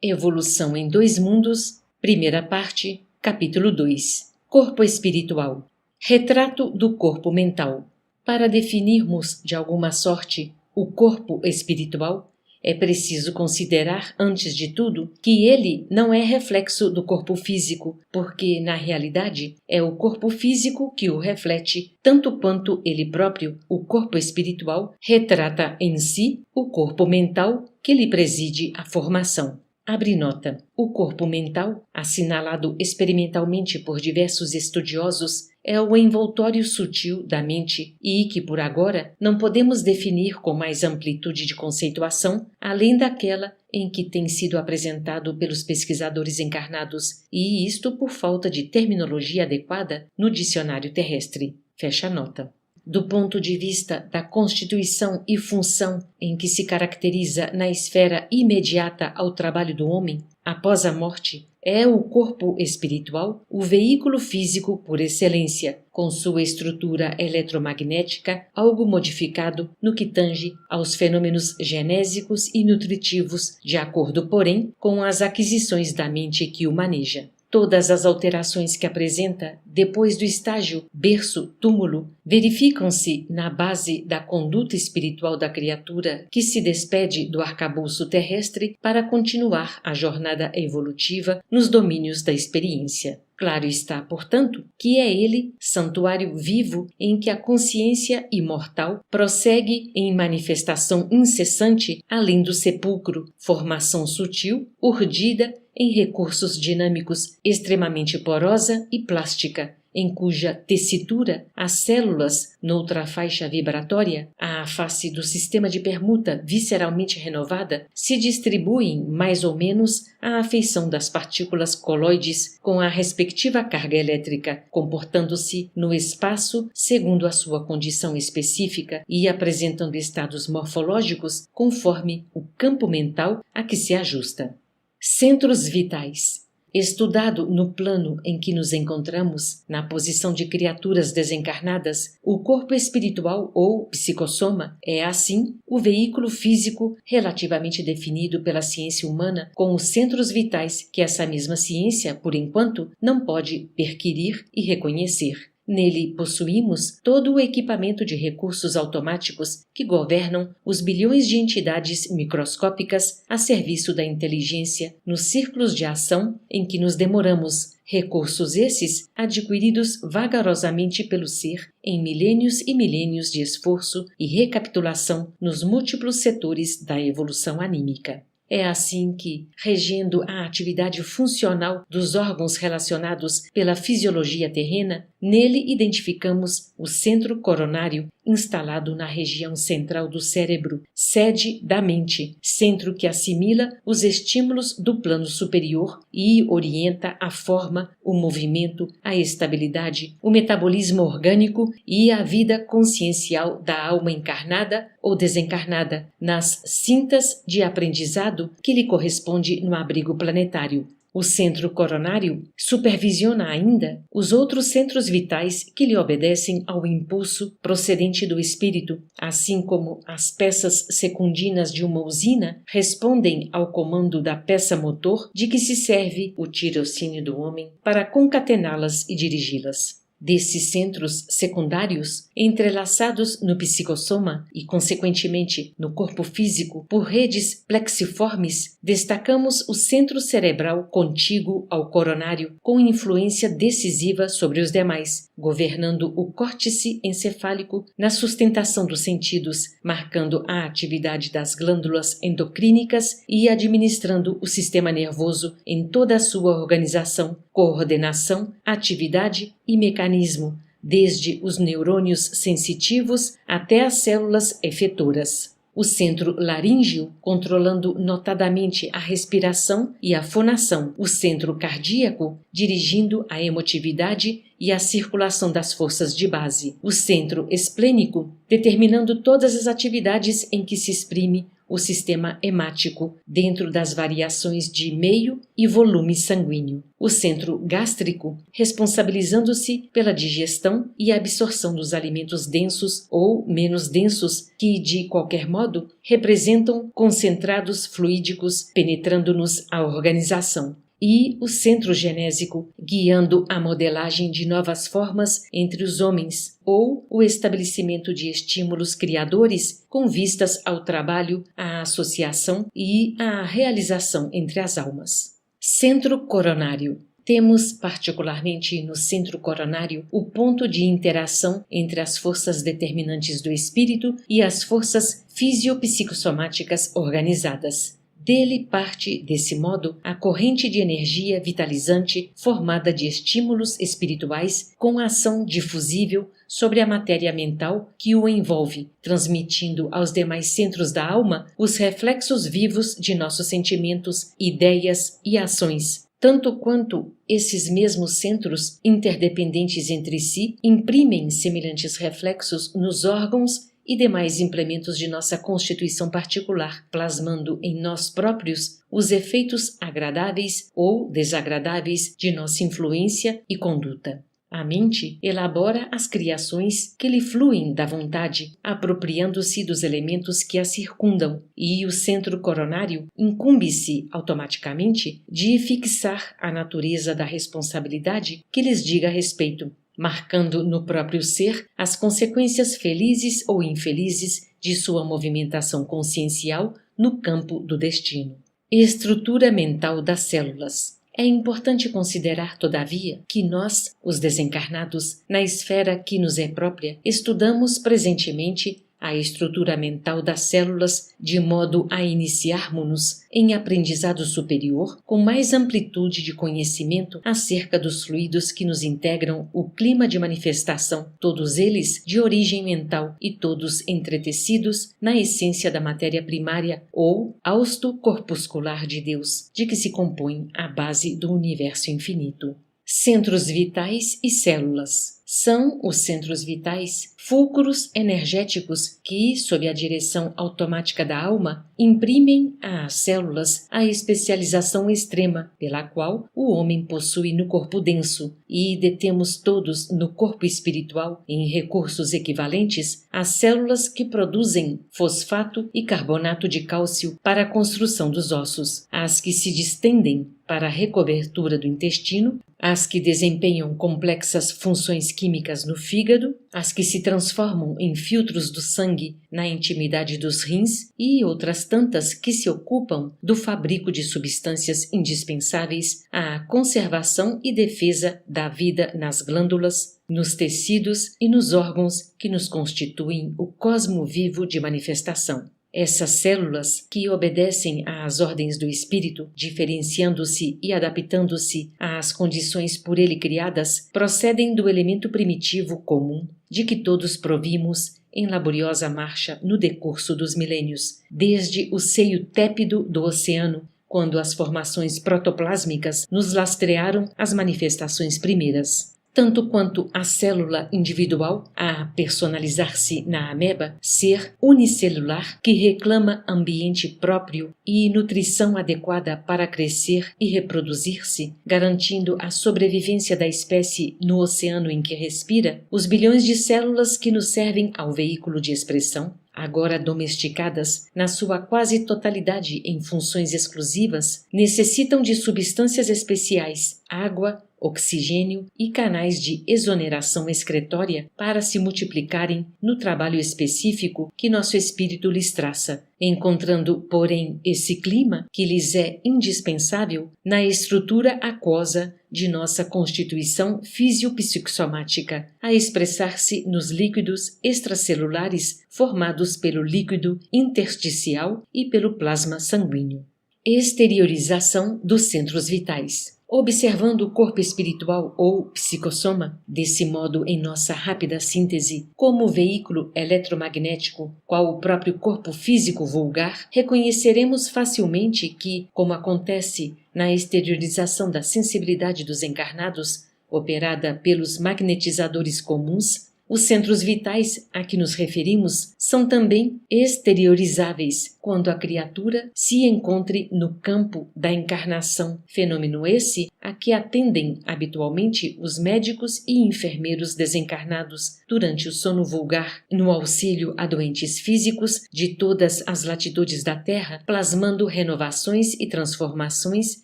Evolução em Dois Mundos, primeira parte, capítulo 2. Corpo espiritual. Retrato do corpo mental. Para definirmos, de alguma sorte, o corpo espiritual, é preciso considerar, antes de tudo, que ele não é reflexo do corpo físico, porque, na realidade, é o corpo físico que o reflete, tanto quanto ele próprio, o corpo espiritual, retrata em si o corpo mental que lhe preside a formação. Abre nota. O corpo mental, assinalado experimentalmente por diversos estudiosos, é o envoltório sutil da mente e que, por agora, não podemos definir com mais amplitude de conceituação, além daquela em que tem sido apresentado pelos pesquisadores encarnados, e isto por falta de terminologia adequada no dicionário terrestre. Fecha nota. Do ponto de vista da constituição e função em que se caracteriza na esfera imediata ao trabalho do homem, após a morte, é o corpo espiritual o veículo físico por excelência, com sua estrutura eletromagnética algo modificado no que tange aos fenômenos genésicos e nutritivos, de acordo, porém, com as aquisições da mente que o maneja. Todas as alterações que apresenta, depois do estágio berço-túmulo, verificam-se na base da conduta espiritual da criatura que se despede do arcabouço terrestre para continuar a jornada evolutiva nos domínios da experiência. Claro está, portanto, que é ele, santuário vivo em que a consciência imortal prossegue em manifestação incessante além do sepulcro, formação sutil, urdida em recursos dinâmicos extremamente porosa e plástica, em cuja tessitura as células, noutra faixa vibratória, à face do sistema de permuta visceralmente renovada, se distribuem mais ou menos à afeição das partículas coloides com a respectiva carga elétrica, comportando-se no espaço segundo a sua condição específica e apresentando estados morfológicos conforme o campo mental a que se ajusta. Centros vitais. Estudado no plano em que nos encontramos, na posição de criaturas desencarnadas, o corpo espiritual ou psicossoma é, assim, o veículo físico relativamente definido pela ciência humana com os centros vitais que essa mesma ciência, por enquanto, não pode perquirir e reconhecer. Nele possuímos todo o equipamento de recursos automáticos que governam os bilhões de entidades microscópicas a serviço da inteligência nos círculos de ação em que nos demoramos, recursos esses adquiridos vagarosamente pelo ser em milênios e milênios de esforço e recapitulação nos múltiplos setores da evolução anímica. É assim que, regendo a atividade funcional dos órgãos relacionados pela fisiologia terrena, nele identificamos o centro coronário, instalado na região central do cérebro, sede da mente, centro que assimila os estímulos do plano superior e orienta a forma, o movimento, a estabilidade, o metabolismo orgânico e a vida consciencial da alma encarnada ou desencarnada, nas cintas de aprendizado que lhe corresponde no abrigo planetário. O centro coronário supervisiona ainda os outros centros vitais que lhe obedecem ao impulso procedente do espírito, assim como as peças secundinas de uma usina respondem ao comando da peça motor de que se serve o tirocínio do homem para concatená-las e dirigi-las. Desses centros secundários, entrelaçados no psicossoma e, consequentemente, no corpo físico, por redes plexiformes, destacamos o centro cerebral contíguo ao coronário, com influência decisiva sobre os demais, governando o córtice encefálico na sustentação dos sentidos, marcando a atividade das glândulas endocrínicas e administrando o sistema nervoso em toda a sua organização, coordenação, atividade e mecanismo, desde os neurônios sensitivos até as células efetoras. O centro laríngeo, controlando notadamente a respiração e a fonação. O centro cardíaco, dirigindo a emotividade e a circulação das forças de base. O centro esplênico, determinando todas as atividades em que se exprime o sistema hemático dentro das variações de meio e volume sanguíneo. O centro gástrico, responsabilizando-se pela digestão e absorção dos alimentos densos ou menos densos que, de qualquer modo, representam concentrados fluídicos penetrando-nos a organização. E o centro genésico, guiando a modelagem de novas formas entre os homens, ou o estabelecimento de estímulos criadores com vistas ao trabalho, à associação e à realização entre as almas. Centro coronário. Temos, particularmente no centro coronário, o ponto de interação entre as forças determinantes do espírito e as forças fisiopsicossomáticas organizadas. Dele parte, desse modo, a corrente de energia vitalizante formada de estímulos espirituais com ação difusível sobre a matéria mental que o envolve, transmitindo aos demais centros da alma os reflexos vivos de nossos sentimentos, ideias e ações, tanto quanto esses mesmos centros, interdependentes entre si, imprimem semelhantes reflexos nos órgãos e demais implementos de nossa constituição particular, plasmando em nós próprios os efeitos agradáveis ou desagradáveis de nossa influência e conduta. A mente elabora as criações que lhe fluem da vontade, apropriando-se dos elementos que a circundam, e o centro coronário incumbe-se automaticamente de fixar a natureza da responsabilidade que lhes diga respeito, marcando no próprio ser as consequências felizes ou infelizes de sua movimentação consciencial no campo do destino. Estrutura mental das células. É importante considerar, todavia, que nós, os desencarnados, na esfera que nos é própria, estudamos presentemente a estrutura mental das células de modo a iniciarmos-nos em aprendizado superior com mais amplitude de conhecimento acerca dos fluidos que nos integram o clima de manifestação, todos eles de origem mental e todos entretecidos na essência da matéria primária ou hausto corpuscular de Deus, de que se compõe a base do universo infinito. Centros vitais e células. São os centros vitais fulcros energéticos que, sob a direção automática da alma, imprimem às células a especialização extrema pela qual o homem possui no corpo denso, e detemos todos no corpo espiritual, em recursos equivalentes, as células que produzem fosfato e carbonato de cálcio para a construção dos ossos, as que se distendem para a recobertura do intestino, as que desempenham complexas funções químicas no fígado, as que se transformam em filtros do sangue na intimidade dos rins e outras tantas que se ocupam do fabrico de substâncias indispensáveis à conservação e defesa da vida nas glândulas, nos tecidos e nos órgãos que nos constituem o cosmo vivo de manifestação. Essas células, que obedecem às ordens do espírito, diferenciando-se e adaptando-se às condições por ele criadas, procedem do elemento primitivo comum, de que todos provimos em laboriosa marcha no decurso dos milênios, desde o seio tépido do oceano, quando as formações protoplásmicas nos lastrearam as manifestações primeiras. Tanto quanto a célula individual, a personalizar-se na ameba, ser unicelular que reclama ambiente próprio e nutrição adequada para crescer e reproduzir-se, garantindo a sobrevivência da espécie no oceano em que respira, os bilhões de células que nos servem ao veículo de expressão, agora domesticadas na sua quase totalidade em funções exclusivas, necessitam de substâncias especiais, água, oxigênio e canais de exoneração excretória para se multiplicarem no trabalho específico que nosso espírito lhes traça, encontrando, porém, esse clima que lhes é indispensável na estrutura aquosa de nossa constituição fisiopsicossomática, a expressar-se nos líquidos extracelulares formados pelo líquido intersticial e pelo plasma sanguíneo. Exteriorização dos centros vitais. Observando o corpo espiritual ou psicossoma, desse modo em nossa rápida síntese, como veículo eletromagnético, qual o próprio corpo físico vulgar, reconheceremos facilmente que, como acontece na exteriorização da sensibilidade dos encarnados, operada pelos magnetizadores comuns, Os centros vitais a que nos referimos são também exteriorizáveis quando a criatura se encontre no campo da encarnação, fenômeno esse a que atendem habitualmente os médicos e enfermeiros desencarnados durante o sono vulgar, no auxílio a doentes físicos de todas as latitudes da Terra, plasmando renovações e transformações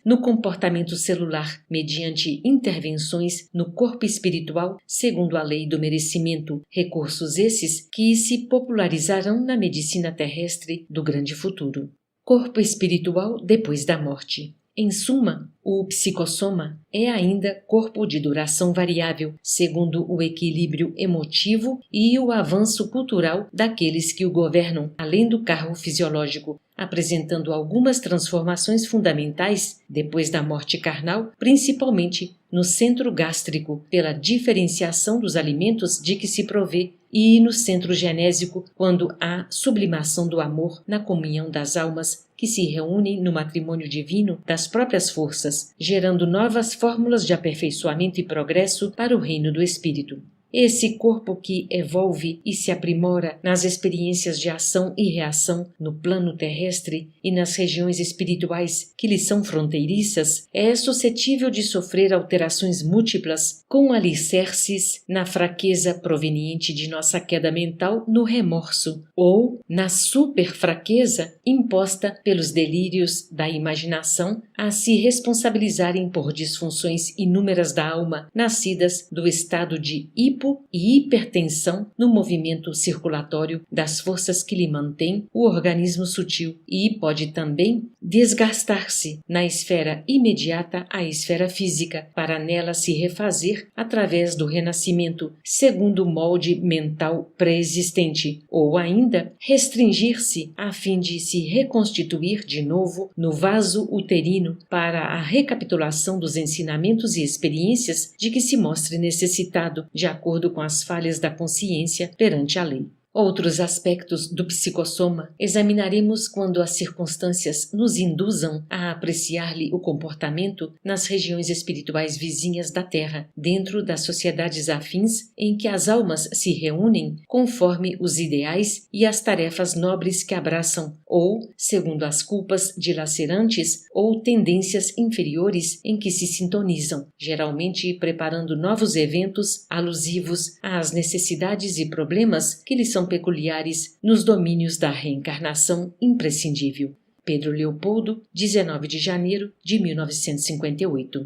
no comportamento celular, mediante intervenções no corpo espiritual, segundo a lei do merecimento, recursos esses que se popularizarão na medicina terrestre do grande futuro. Corpo espiritual depois da morte. Em suma, o psicossoma é ainda corpo de duração variável, segundo o equilíbrio emotivo e o avanço cultural daqueles que o governam, além do carro fisiológico, apresentando algumas transformações fundamentais depois da morte carnal, principalmente no centro gástrico, pela diferenciação dos alimentos de que se provê, e no centro genésico, quando há sublimação do amor na comunhão das almas que se reúnem no matrimônio divino das próprias forças, gerando novas fórmulas de aperfeiçoamento e progresso para o reino do espírito. Esse corpo que evolve e se aprimora nas experiências de ação e reação no plano terrestre e nas regiões espirituais que lhe são fronteiriças, é suscetível de sofrer alterações múltiplas com alicerces na fraqueza proveniente de nossa queda mental no remorso ou na superfraqueza imposta pelos delírios da imaginação a se responsabilizarem por disfunções inúmeras da alma nascidas do estado de hipo e hipertensão no movimento circulatório das forças que lhe mantêm o organismo sutil e pode também desgastar-se na esfera imediata à esfera física para nela se refazer através do renascimento segundo o molde mental pré-existente ou ainda restringir-se a fim de se reconstituir de novo no vaso uterino para a recapitulação dos ensinamentos e experiências de que se mostre necessitado de acordo com as falhas da consciência perante a lei. Outros aspectos do psicossoma examinaremos quando as circunstâncias nos induzam a apreciar-lhe o comportamento nas regiões espirituais vizinhas da Terra, dentro das sociedades afins em que as almas se reúnem conforme os ideais e as tarefas nobres que abraçam, ou segundo as culpas dilacerantes ou tendências inferiores em que se sintonizam, geralmente preparando novos eventos alusivos às necessidades e problemas que lhes são peculiares nos domínios da reencarnação imprescindível. Pedro Leopoldo, 19 de janeiro de 1958.